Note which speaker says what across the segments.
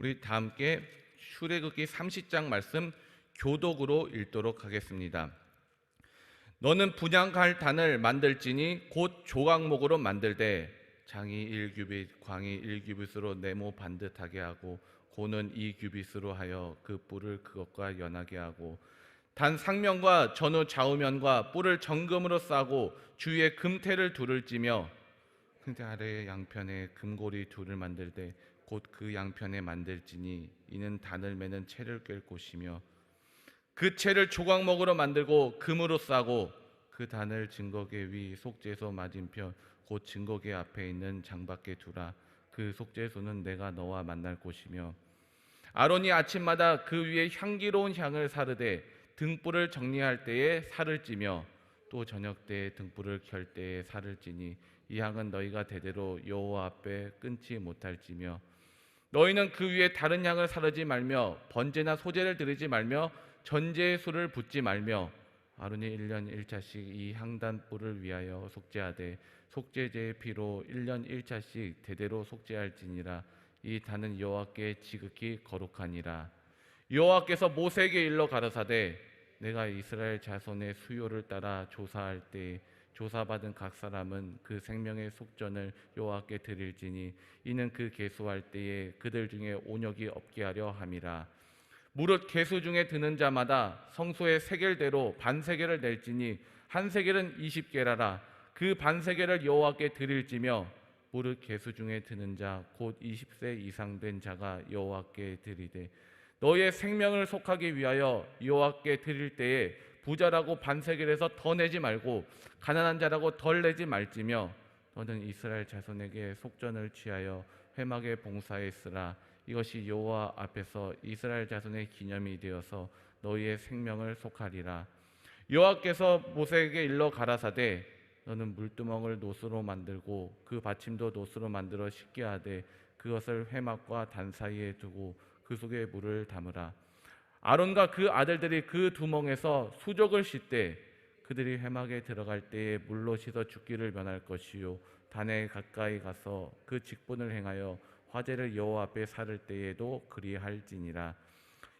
Speaker 1: 우리 다 함께 출애굽기 30장 말씀 교독으로 읽도록 하겠습니다. 너는 분향할 단을 만들지니 곧 조각목으로 만들되 장이 1규빗, 광이 1규빗으로 네모 반듯하게 하고 고는 2규빗으로 하여 그 뿔을 그것과 연하게 하고 단 상면과 전후 좌우면과 뿔을 정금으로 싸고 주위에 금테를 둘을 찌며 금테 아래의 양편에 금고리 둘을 만들되 곧 그 양편에 만들지니 이는 단을 매는 채를 꿰 곳이며 그 채를 조각목으로 만들고 금으로 싸고 그 단을 증거계 위 속죄소 맞은편 곧 증거계 앞에 있는 장밖에 두라. 그 속죄소는 내가 너와 만날 곳이며 아론이 아침마다 그 위에 향기로운 향을 사르되 등불을 정리할 때에 살을 찌며 또 저녁 때에 등불을 켤 때에 살을 찌니 이 향은 너희가 대대로 여호와 앞에 끊지 못할지며 너희는 그 위에 다른 향을 사르지 말며 번제나 소제를 드리지 말며 전제의 술을 붓지 말며 아론이 1년 1차씩 이 향단불을 위하여 속죄하되 속죄제의 피로 1년 1차씩 대대로 속죄할지니라. 이 단은 여호와께 지극히 거룩하니라. 여호와께서 모세에게 일러 가라사대 내가 이스라엘 자손의 수요를 따라 조사할 때 조사받은 각 사람은 그 생명의 속전을 여호와께 드릴지니 이는 그 계수할 때에 그들 중에 온역이 없게 하려 함이라. 무릇 계수 중에 드는 자마다 성소의 세겔대로 반세겔을 낼지니 한 세겔은 20게라라. 그 반세겔을 여호와께 드릴지며 무릇 계수 중에 드는 자 곧 20세 이상 된 자가 여호와께 드리되 너희의 생명을 속하기 위하여 여호와께 드릴 때에 부자라고 반세겔에서 더 내지 말고 가난한 자라고 덜 내지 말지며 너는 이스라엘 자손에게 속전을 취하여 회막에 봉사했으라. 이것이 여호와 앞에서 이스라엘 자손의 기념이 되어서 너희의 생명을 속하리라. 여호와께서 모세에게 일러 가라사대 너는 물두멍을 노스로 만들고 그 받침도 노스로 만들어 씻게 하되 그것을 회막과 단 사이에 두고 그 속에 물을 담으라. 아론과 그 아들들이 그 두멍에서 수족을 씻되 그들이 회막에 들어갈 때에 물로 씻어 죽기를 면할 것이요 단에 가까이 가서 그 직분을 행하여 화제를 여호와 앞에 사를 때에도 그리할지니라.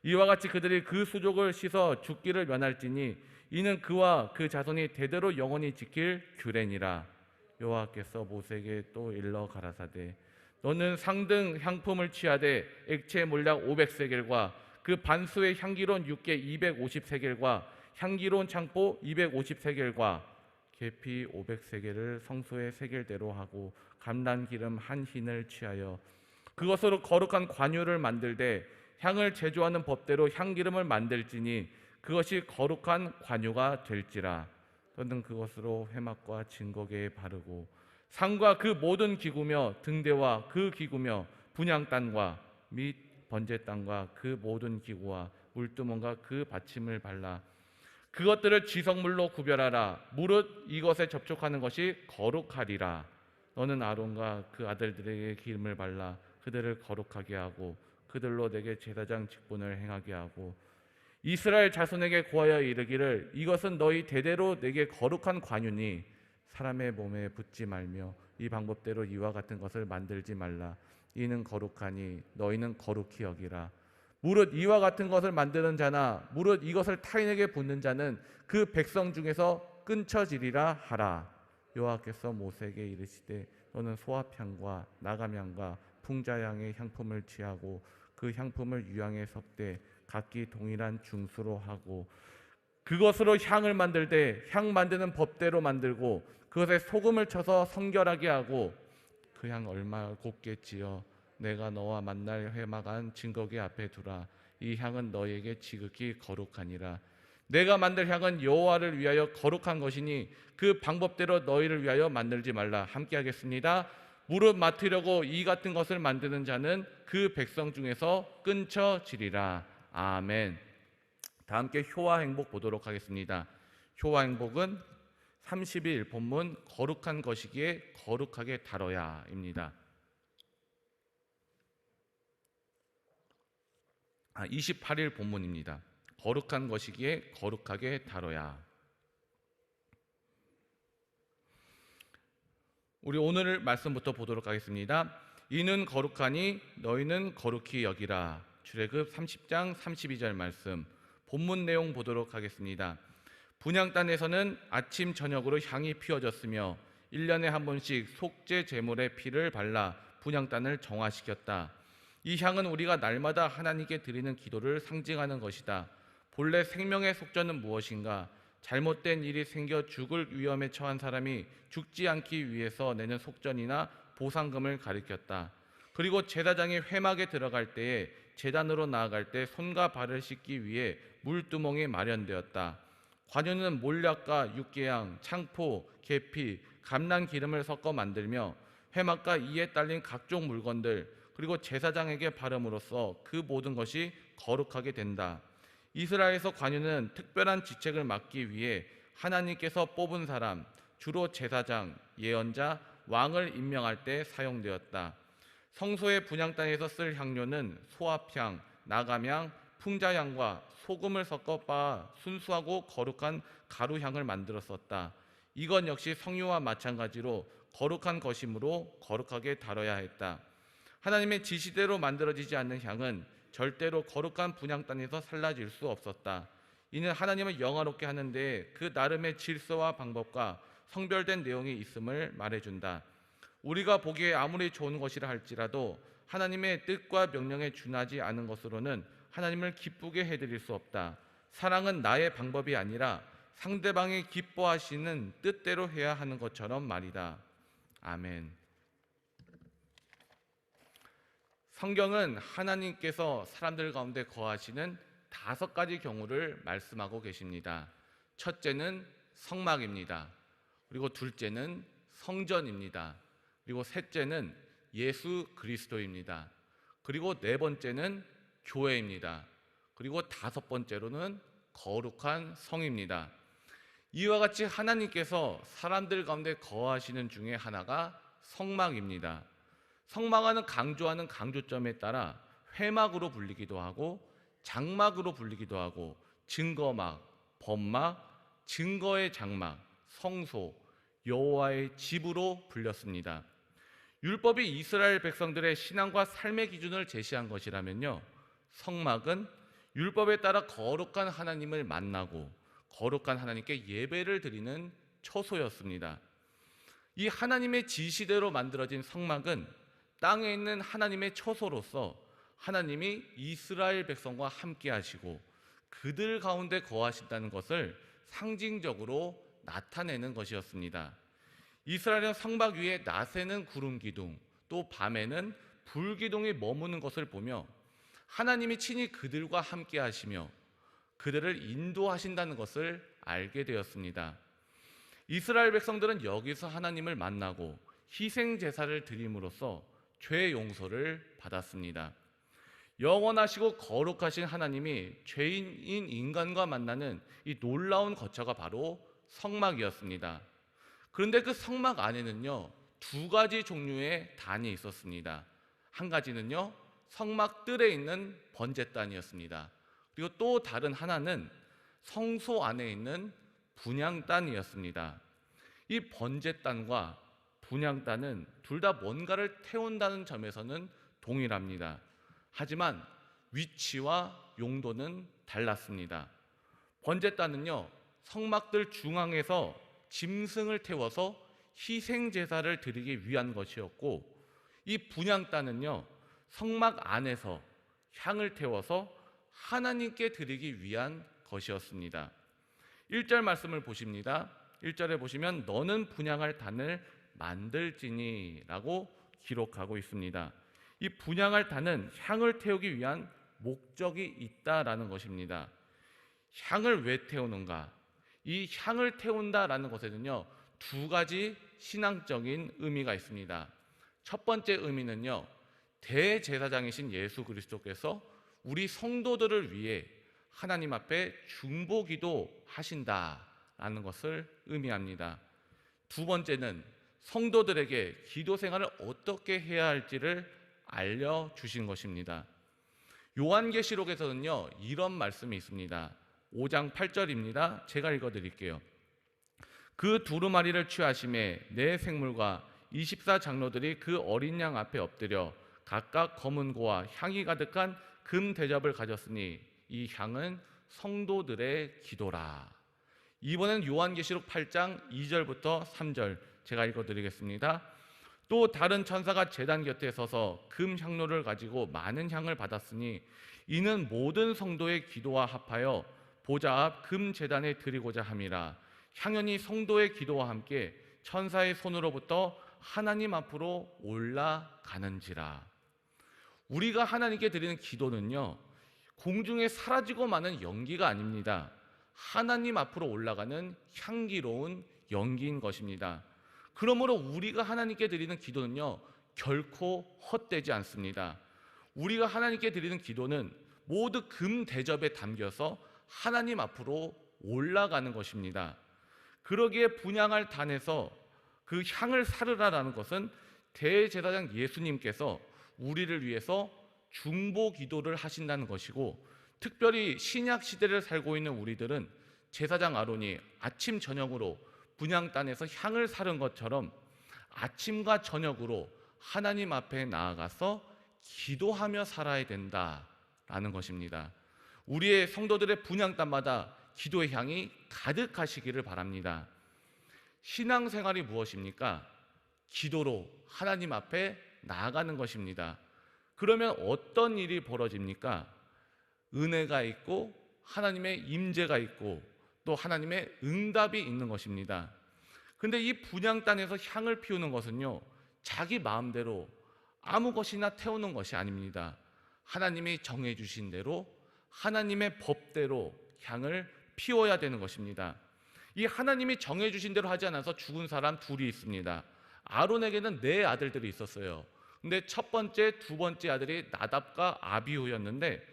Speaker 1: 이와 같이 그들이 그 수족을 씻어 죽기를 면할지니 이는 그와 그 자손이 대대로 영원히 지킬 규례니라. 여호와께서 모세에게 또 일러 가라사대 너는 상등 향품을 취하되 액체 몰약 500세겔과 그 반수의 향기로운 육개 250세겔과 향기로운 창포 250세겔과 계피 500세겔을 성소의 세겔대로 하고 감람기름 한 흰을 취하여 그것으로 거룩한 관유를 만들되 향을 제조하는 법대로 향기름을 만들지니 그것이 거룩한 관유가 될지라. 너는 그것으로 회막과 증거계에 바르고 상과 그 모든 기구며 등대와 그 기구며 분향단과 및 번제단과 그 모든 기구와 물두멍과 그 받침을 발라 그것들을 지성물로 구별하라. 무릇 이것에 접촉하는 것이 거룩하리라. 너는 아론과 그 아들들에게 기름을 발라 그들을 거룩하게 하고 그들로 내게 제사장 직분을 행하게 하고 이스라엘 자손에게 고하여 이르기를 이것은 너희 대대로 내게 거룩한 관유니 사람의 몸에 붓지 말며 이 방법대로 이와 같은 것을 만들지 말라. 이는 거룩하니 너희는 거룩히 여기라. 무릇 이와 같은 것을 만드는 자나 무릇 이것을 타인에게 붓는 자는 그 백성 중에서 끊쳐지리라 하라. 여호와께서 모세에게 이르시되 너는 소합향과 나감향과 풍자향의 향품을 취하고 그 향품을 유향에 섞되 각기 동일한 중수로 하고 그것으로 향을 만들되 향 만드는 법대로 만들고 그것에 소금을 쳐서 성결하게 하고 그 향 얼마 곱게 지어 내가 너와 만날 회막 안 증거계 앞에 두라. 이 향은 너희에게 지극히 거룩하니라. 내가 만들 향은 여호와를 위하여 거룩한 것이니 그 방법대로 너희를 위하여 만들지 말라. 함께 하겠습니다. 무릇 맡으려고 이 같은 것을 만드는 자는 그 백성 중에서 끊쳐지리라. 아멘. 다 함께 효와 행복 보도록 하겠습니다. 효와 행복은 30일 본문 거룩한 것이기에 거룩하게 다뤄야 입니다. 28일 본문입니다. 거룩한 것이기에 거룩하게 다뤄야. 우리 오늘 말씀부터 보도록 하겠습니다. 이는 거룩하니 너희는 거룩히 여기라. 출애굽 30장 32절 말씀. 본문 내용 보도록 하겠습니다. 분향단에서는 아침 저녁으로 향이 피워졌으며 1년에 한 번씩 속죄 제물의 피를 발라 분향단을 정화시켰다. 이 향은 우리가 날마다 하나님께 드리는 기도를 상징하는 것이다. 본래 생명의 속전은 무엇인가? 잘못된 일이 생겨 죽을 위험에 처한 사람이 죽지 않기 위해서 내는 속전이나 보상금을 가리켰다. 그리고 제사장이 회막에 들어갈 때에 제단으로 나아갈 때 손과 발을 씻기 위해 물두멍이 마련되었다. 관유는 몰약과 육개양, 창포, 계피, 감람기름을 섞어 만들며 회막과 이에 딸린 각종 물건들 그리고 제사장에게 바름으로써 그 모든 것이 거룩하게 된다. 이스라엘에서 관유는 특별한 직책을 맡기 위해 하나님께서 뽑은 사람, 주로 제사장, 예언자, 왕을 임명할 때 사용되었다. 성소의 분향단에서 쓸 향료는 소합향, 나감향, 풍자향과 소금을 섞어 빻아 순수하고 거룩한 가루향을 만들었었다. 이건 역시 성유와 마찬가지로 거룩한 것이므로 거룩하게 다뤄야 했다. 하나님의 지시대로 만들어지지 않는 향은 절대로 거룩한 분향단에서 살라질 수 없었다. 이는 하나님을 영화롭게 하는데 그 나름의 질서와 방법과 성별된 내용이 있음을 말해준다. 우리가 보기에 아무리 좋은 것이라 할지라도 하나님의 뜻과 명령에 준하지 않은 것으로는 하나님을 기쁘게 해드릴 수 없다. 사랑은 나의 방법이 아니라 상대방이 기뻐하시는 뜻대로 해야 하는 것처럼 말이다. 아멘. 성경은 하나님께서 사람들 가운데 거하시는 5가지 경우를 말씀하고 계십니다. 첫째는 성막입니다. 그리고 둘째는 성전입니다. 그리고 셋째는 예수 그리스도입니다. 그리고 네 번째는 교회입니다. 그리고 5번째로는 거룩한 성입니다. 이와 같이 하나님께서 사람들 가운데 거하시는 중에 하나가 성막입니다. 성막은 강조하는 강조점에 따라 회막으로 불리기도 하고 장막으로 불리기도 하고 증거막, 범막, 증거의 장막, 성소, 여호와의 집으로 불렸습니다. 율법이 이스라엘 백성들의 신앙과 삶의 기준을 제시한 것이라면요, 성막은 율법에 따라 거룩한 하나님을 만나고 거룩한 하나님께 예배를 드리는 처소였습니다. 이 하나님의 지시대로 만들어진 성막은 땅에 있는 하나님의 처소로서 하나님이 이스라엘 백성과 함께 하시고 그들 가운데 거하신다는 것을 상징적으로 나타내는 것이었습니다. 이스라엘은 성막 위에 낮에는 구름 기둥, 또 밤에는 불 기둥이 머무는 것을 보며 하나님이 친히 그들과 함께 하시며 그들을 인도하신다는 것을 알게 되었습니다. 이스라엘 백성들은 여기서 하나님을 만나고 희생 제사를 드림으로써 죄 용서를 받았습니다. 영원하시고 거룩하신 하나님이 죄인인 인간과 만나는 이 놀라운 거처가 바로 성막이었습니다. 그런데 그 성막 안에는요, 2가지 종류의 단이 있었습니다. 한 가지는요, 성막 뜰에 있는 번제단이었습니다. 그리고 또 다른 하나는 성소 안에 있는 분향단이었습니다. 이 번제단과 분향단은 둘 다 뭔가를 태운다는 점에서는 동일합니다. 하지만 위치와 용도는 달랐습니다. 번제단은요, 성막들 중앙에서 짐승을 태워서 희생 제사를 드리기 위한 것이었고, 이 분향단은요, 성막 안에서 향을 태워서 하나님께 드리기 위한 것이었습니다. 1절 말씀을 보십니다. 1절에 보시면 너는 분향할 단을 만들지니 라고 기록하고 있습니다. 이 분향할 단은 향을 태우기 위한 목적이 있다라는 것입니다. 향을 왜 태우는가? 이 향을 태운다라는 것에는요, 2가지 신앙적인 의미가 있습니다. 첫 번째 의미는요, 대제사장이신 예수 그리스도께서 우리 성도들을 위해 하나님 앞에 중보기도 하신다라는 것을 의미합니다. 2번째는 성도들에게 기도 생활을 어떻게 해야 할지를 알려주신 것입니다. 요한계시록에서는요, 이런 말씀이 있습니다. 5장 8절입니다. 제가 읽어드릴게요. 그 두루마리를 취하심에 내 생물과 24장로들이 그 어린 양 앞에 엎드려 각각 검은 고와 향이 가득한 금 대접을 가졌으니 이 향은 성도들의 기도라. 이번엔 요한계시록 8장 2절부터 3절 제가 읽어드리겠습니다. 또 다른 천사가 제단 곁에 서서 금 향로를 가지고 많은 향을 받았으니 이는 모든 성도의 기도와 합하여 보좌 앞 금 제단에 드리고자 함이라. 향연이 성도의 기도와 함께 천사의 손으로부터 하나님 앞으로 올라가는지라. 우리가 하나님께 드리는 기도는요, 공중에 사라지고 마는 연기가 아닙니다. 하나님 앞으로 올라가는 향기로운 연기인 것입니다. 그러므로 우리가 하나님께 드리는 기도는요, 결코 헛되지 않습니다. 우리가 하나님께 드리는 기도는 모두 금 대접에 담겨서 하나님 앞으로 올라가는 것입니다. 그러기에 분향할 단에서 그 향을 사르라라는 것은 대제사장 예수님께서 우리를 위해서 중보 기도를 하신다는 것이고, 특별히 신약 시대를 살고 있는 우리들은 제사장 아론이 아침 저녁으로 분향단에서 향을 사른 것처럼 아침과 저녁으로 하나님 앞에 나아가서 기도하며 살아야 된다라는 것입니다. 우리의 성도들의 분향단마다 기도의 향이 가득하시기를 바랍니다. 신앙생활이 무엇입니까? 기도로 하나님 앞에 나아가는 것입니다. 그러면 어떤 일이 벌어집니까? 은혜가 있고 하나님의 임재가 있고 또 하나님의 응답이 있는 것입니다. 근데 이 분향단에서 향을 피우는 것은요, 자기 마음대로 아무 것이나 태우는 것이 아닙니다. 하나님이 정해 주신 대로 하나님의 법대로 향을 피워야 되는 것입니다. 이 하나님이 정해 주신 대로 하지 않아서 죽은 사람 둘이 있습니다. 아론에게는 4 아들들이 있었어요. 근데 첫 번째, 두 번째 아들이 나답과 아비후였는데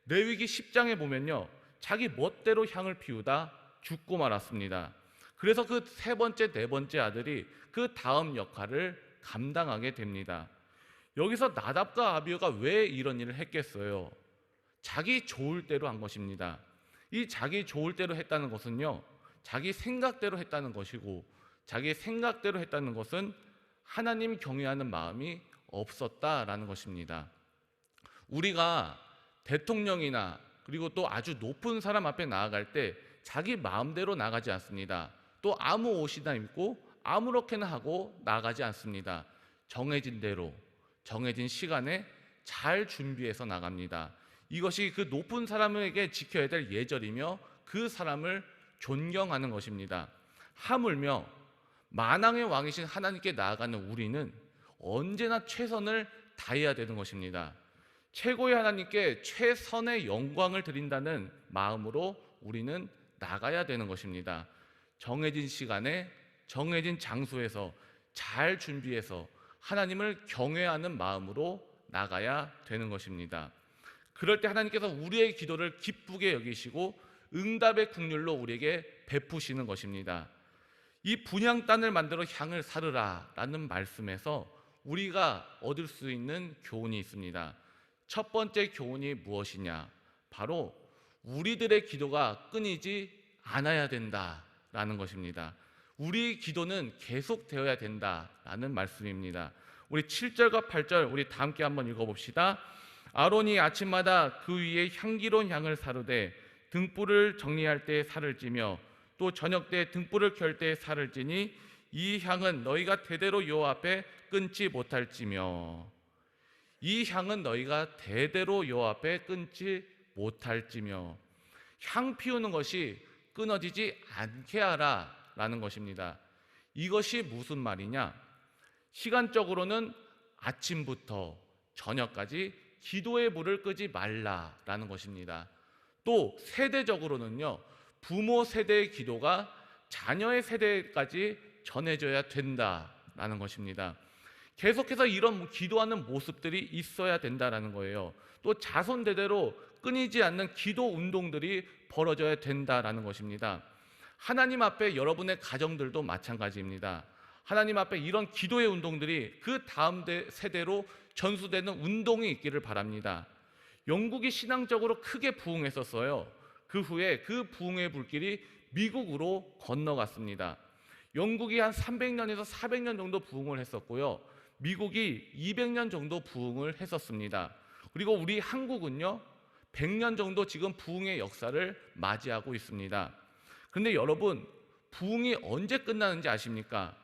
Speaker 1: 레위기 10장에 보면요, 자기 멋대로 향을 피우다 죽고 말았습니다. 그래서 그 3번째, 4번째 아들이 그 다음 역할을 감당하게 됩니다. 여기서 나답과 아비후가 왜 이런 일을 했겠어요? 자기 좋을 대로 한 것입니다. 이 자기 좋을 대로 했다는 것은요, 자기 생각대로 했다는 것이고, 자기 생각대로 했다는 것은 하나님 경외하는 마음이 없었다라는 것입니다. 우리가 대통령이나 그리고 또 아주 높은 사람 앞에 나아갈 때 자기 마음대로 나가지 않습니다. 또 아무 옷이나 입고 아무렇게나 하고 나가지 않습니다. 정해진 대로, 정해진 시간에 잘 준비해서 나갑니다. 이것이 그 높은 사람에게 지켜야 될 예절이며 그 사람을 존경하는 것입니다. 하물며 만왕의 왕이신 하나님께 나아가는 우리는 언제나 최선을 다해야 되는 것입니다. 최고의 하나님께 최선의 영광을 드린다는 마음으로 우리는 나가야 되는 것입니다. 정해진 시간에 정해진 장소에서 잘 준비해서 하나님을 경외하는 마음으로 나가야 되는 것입니다. 그럴 때 하나님께서 우리의 기도를 기쁘게 여기시고 응답의 국률로 우리에게 베푸시는 것입니다. 이 분향단을 만들어 향을 사르라 라는 말씀에서 우리가 얻을 수 있는 교훈이 있습니다. 첫 번째 교훈이 무엇이냐? 바로 우리들의 기도가 끊이지 않아야 된다라는 것입니다. 우리 기도는 계속되어야 된다라는 말씀입니다. 우리 7절과 8절 우리 다 함께 한번 읽어봅시다. 아론이 아침마다 그 위에 향기로운 향을 사르되 등불을 정리할 때 살을 찌며 또 저녁 때 등불을 켤 때 살을 찌니 이 향은 너희가 대대로 여호와 앞에 끊지 못할지며, 이 향은 너희가 대대로 여호와 앞에 끊지 못할지며, 향 피우는 것이 끊어지지 않게 하라 라는 것입니다. 이것이 무슨 말이냐? 시간적으로는 아침부터 저녁까지 기도의 불을 끄지 말라라는 것입니다. 또 세대적으로는요, 부모 세대의 기도가 자녀의 세대까지 전해져야 된다라는 것입니다. 계속해서 이런 기도하는 모습들이 있어야 된다라는 거예요. 또 자손 대대로 끊이지 않는 기도 운동들이 벌어져야 된다라는 것입니다. 하나님 앞에 여러분의 가정들도 마찬가지입니다. 하나님 앞에 이런 기도의 운동들이 그 다음 세대로 전수되는 운동이 있기를 바랍니다. 영국이 신앙적으로 크게 부흥했었어요. 그 후에 그 부흥의 불길이 미국으로 건너갔습니다. 영국이 한 300년에서 400년 정도 부흥을 했었고요. 미국이 200년 정도 부흥을 했었습니다. 그리고 우리 한국은요, 100년 정도 지금 부흥의 역사를 맞이하고 있습니다. 그런데 여러분, 부흥이 언제 끝나는지 아십니까?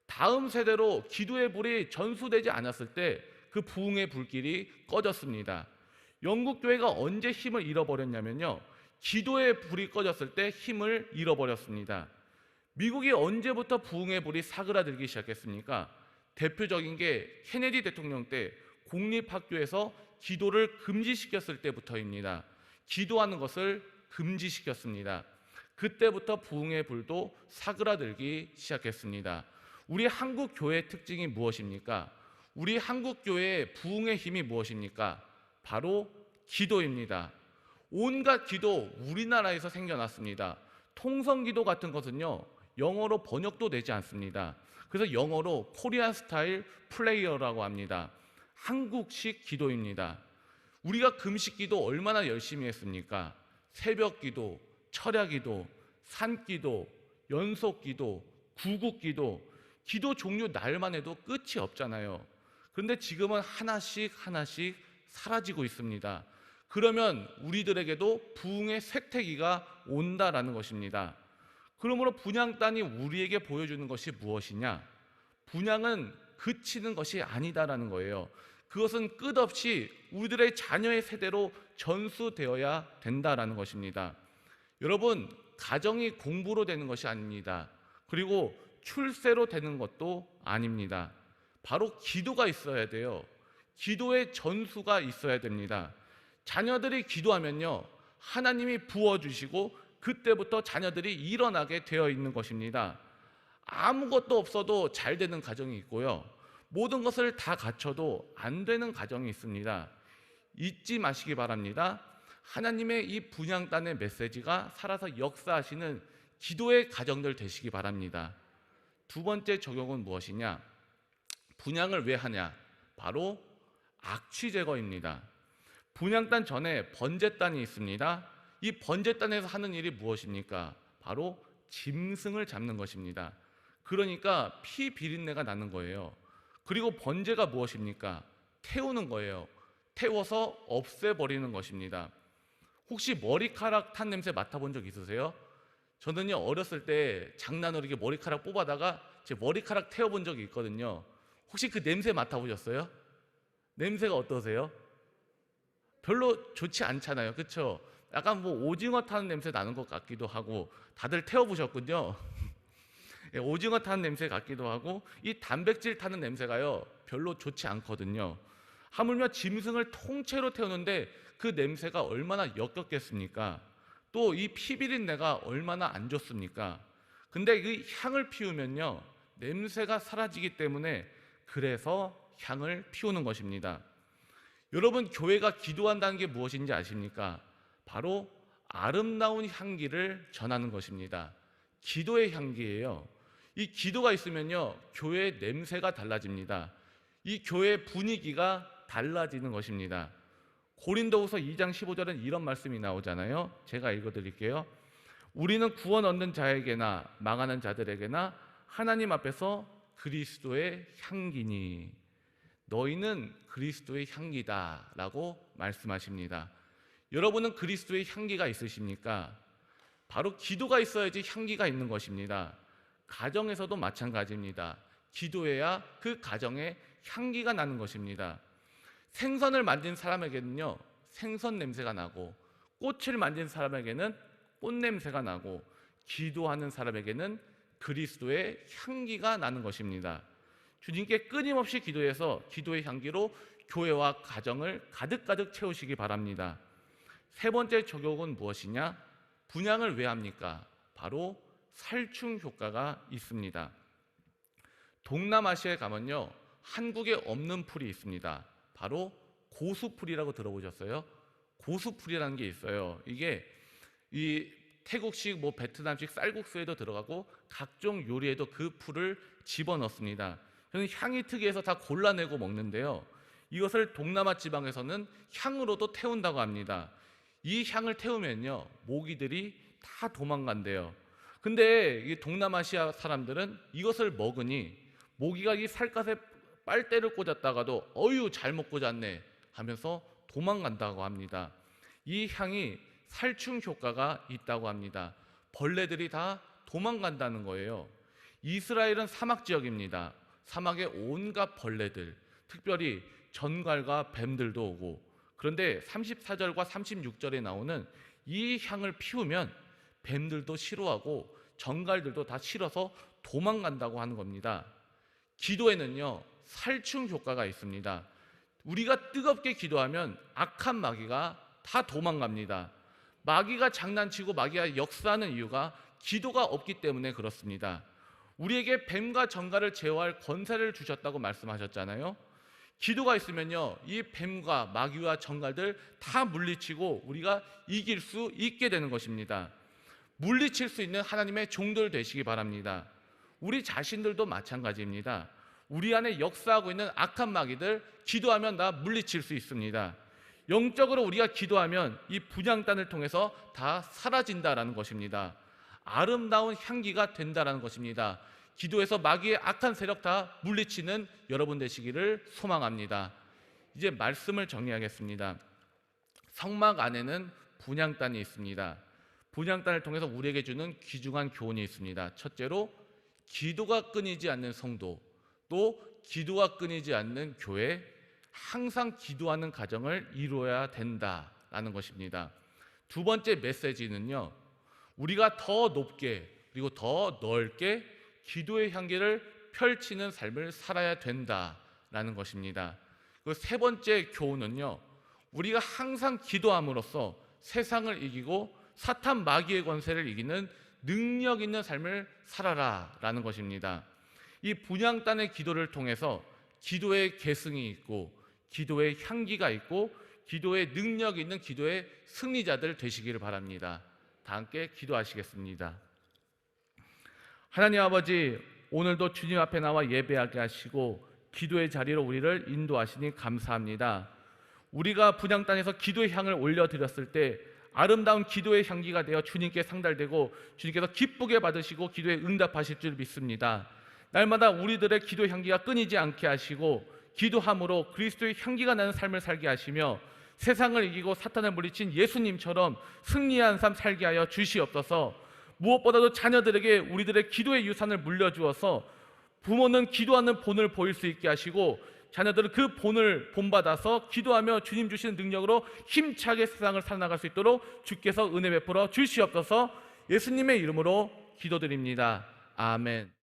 Speaker 1: 다음 세대로 기도의 불이 전수되지 않았을 때 그 부흥의 불길이 꺼졌습니다. 영국 교회가 언제 힘을 잃어버렸냐면요, 기도의 불이 꺼졌을 때 힘을 잃어버렸습니다. 미국이 언제부터 부흥의 불이 사그라들기 시작했습니까? 대표적인 게 케네디 대통령 때 공립학교에서 기도를 금지시켰을 때부터입니다. 기도하는 것을 금지시켰습니다. 그때부터 부흥의 불도 사그라들기 시작했습니다. 우리 한국 교회의 특징이 무엇입니까? 우리 한국 교회의 부흥의 힘이 무엇입니까? 바로 기도입니다. 온갖 기도 우리나라에서 생겨났습니다. 통성기도 같은 것은요, 영어로 번역도 되지 않습니다. 그래서 영어로 코리안 스타일 플레이어라고 합니다. 한국식 기도입니다. 우리가 금식기도 얼마나 열심히 했습니까? 새벽기도, 철야기도, 산기도, 연속기도, 구국기도, 기도 종류 날만 해도 끝이 없잖아요. 그런데 지금은 하나씩 사라지고 있습니다. 그러면 우리들에게도 부흥의 쇠퇴기가 온다라는 것입니다. 그러므로 분향단이 우리에게 보여주는 것이 무엇이냐? 분향은 그치는 것이 아니다라는 거예요. 그것은 끝없이 우리들의 자녀의 세대로 전수되어야 된다라는 것입니다. 여러분, 가정이 공부로 되는 것이 아닙니다. 그리고 출세로 되는 것도 아닙니다. 바로 기도가 있어야 돼요. 기도의 전수가 있어야 됩니다. 자녀들이 기도하면요, 하나님이 부어주시고 그때부터 자녀들이 일어나게 되어 있는 것입니다. 아무것도 없어도 잘 되는 가정이 있고요, 모든 것을 다 갖춰도 안 되는 가정이 있습니다. 잊지 마시기 바랍니다. 하나님의 이 분향단의 메시지가 살아서 역사하시는 기도의 가정들 되시기 바랍니다. 두 번째 적용은 무엇이냐? 분향을 왜 하냐? 바로 악취 제거입니다. 분향단 전에 번제단이 있습니다. 이 번제단에서 하는 일이 무엇입니까? 바로 짐승을 잡는 것입니다. 그러니까 피 비린내가 나는 거예요. 그리고 번제가 무엇입니까? 태우는 거예요. 태워서 없애버리는 것입니다. 혹시 머리카락 탄 냄새 맡아본 적 있으세요? 저는요, 어렸을 때 장난으로 이렇게 머리카락 뽑아다가 제 머리카락 태워본 적이 있거든요. 혹시 그 냄새 맡아보셨어요? 냄새가 어떠세요? 별로 좋지 않잖아요. 그렇죠? 약간 뭐 오징어 타는 냄새 나는 것 같기도 하고, 다들 태워보셨군요. 오징어 타는 냄새 같기도 하고, 이 단백질 타는 냄새가요, 별로 좋지 않거든요. 하물며 짐승을 통째로 태우는데 그 냄새가 얼마나 역겹겠습니까? 또 이 피비린내가 얼마나 안 좋습니까? 근데 그 향을 피우면요, 냄새가 사라지기 때문에 그래서 향을 피우는 것입니다. 여러분, 교회가 기도한다는 게 무엇인지 아십니까? 바로 아름다운 향기를 전하는 것입니다. 기도의 향기예요. 이 기도가 있으면요, 교회의 냄새가 달라집니다. 이 교회의 분위기가 달라지는 것입니다. 고린도후서 2장 15절은 이런 말씀이 나오잖아요. 제가 읽어드릴게요. 우리는 구원 얻는 자에게나 망하는 자들에게나 하나님 앞에서 그리스도의 향기니 너희는 그리스도의 향기다 라고 말씀하십니다. 여러분은 그리스도의 향기가 있으십니까? 바로 기도가 있어야지 향기가 있는 것입니다. 가정에서도 마찬가지입니다. 기도해야 그 가정에 향기가 나는 것입니다. 생선을 만진 사람에게는요, 생선 냄새가 나고, 꽃을 만진 사람에게는 꽃 냄새가 나고, 기도하는 사람에게는 그리스도의 향기가 나는 것입니다. 주님께 끊임없이 기도해서 기도의 향기로 교회와 가정을 가득가득 채우시기 바랍니다. 세 번째 적용은 무엇이냐? 분향을 왜 합니까? 바로 살충 효과가 있습니다. 동남아시아에 가면요, 한국에 없는 풀이 있습니다. 바로 고수풀이라고 들어보셨어요? 고수풀이라는 게 있어요. 이게 이 태국식, 베트남식 쌀국수에도 들어가고 각종 요리에도 그 풀을 집어넣습니다. 저는 향이 특이해서 다 골라내고 먹는데요, 이것을 동남아 지방에서는 향으로도 태운다고 합니다. 이 향을 태우면요, 모기들이 다 도망간대요. 근데 이 동남아시아 사람들은 이것을 먹으니 모기가 이 살갗에 빨대를 꽂았다가도 어유 잘못 꽂았네 하면서 도망간다고 합니다. 이 향이 살충 효과가 있다고 합니다. 벌레들이 다 도망간다는 거예요. 이스라엘은 사막 지역입니다. 사막에 온갖 벌레들, 특별히 전갈과 뱀들도 오고, 그런데 34절과 36절에 나오는 이 향을 피우면 뱀들도 싫어하고 전갈들도 다 싫어서 도망간다고 하는 겁니다. 기도에는요, 살충 효과가 있습니다. 우리가 뜨겁게 기도하면 악한 마귀가 다 도망갑니다. 마귀가 장난치고 마귀가 역사하는 이유가 기도가 없기 때문에 그렇습니다. 우리에게 뱀과 전갈을 제어할 권세를 주셨다고 말씀하셨잖아요. 기도가 있으면요, 이 뱀과 마귀와 전갈들 다 물리치고 우리가 이길 수 있게 되는 것입니다. 물리칠 수 있는 하나님의 종들 되시기 바랍니다. 우리 자신들도 마찬가지입니다. 우리 안에 역사하고 있는 악한 마귀들 기도하면 다 물리칠 수 있습니다. 영적으로 우리가 기도하면 이 분향단을 통해서 다 사라진다라는 것입니다. 아름다운 향기가 된다라는 것입니다. 기도에서 마귀의 악한 세력 다 물리치는 여러분 되시기를 소망합니다. 이제 말씀을 정리하겠습니다. 성막 안에는 분향단이 있습니다. 분향단을 통해서 우리에게 주는 귀중한 교훈이 있습니다. 첫째로 기도가 끊이지 않는 성도, 또 기도가 끊이지 않는 교회, 항상 기도하는 가정을 이루어야 된다라는 것입니다. 두 번째 메시지는요, 우리가 더 높게 그리고 더 넓게 기도의 향기를 펼치는 삶을 살아야 된다라는 것입니다. 그 세 번째 교훈은요, 우리가 항상 기도함으로써 세상을 이기고 사탄 마귀의 권세를 이기는 능력 있는 삶을 살아라라는 것입니다. 이 분향단의 기도를 통해서 기도의 계승이 있고 기도의 향기가 있고 기도의 능력이 있는 기도의 승리자들 되시기를 바랍니다. 다 함께 기도하시겠습니다. 하나님 아버지, 오늘도 주님 앞에 나와 예배하게 하시고 기도의 자리로 우리를 인도하시니 감사합니다. 우리가 분향단에서 기도의 향을 올려드렸을 때 아름다운 기도의 향기가 되어 주님께 상달되고 주님께서 기쁘게 받으시고 기도에 응답하실 줄 믿습니다. 날마다 우리들의 기도의 향기가 끊이지 않게 하시고 기도함으로 그리스도의 향기가 나는 삶을 살게 하시며 세상을 이기고 사탄을 물리친 예수님처럼 승리한 삶 살게 하여 주시옵소서. 무엇보다도 자녀들에게 우리들의 기도의 유산을 물려주어서 부모는 기도하는 본을 보일 수 있게 하시고 자녀들은 그 본을 본받아서 기도하며 주님 주시는 능력으로 힘차게 세상을 살아나갈 수 있도록 주께서 은혜 베풀어 주시옵소서. 예수님의 이름으로 기도드립니다. 아멘.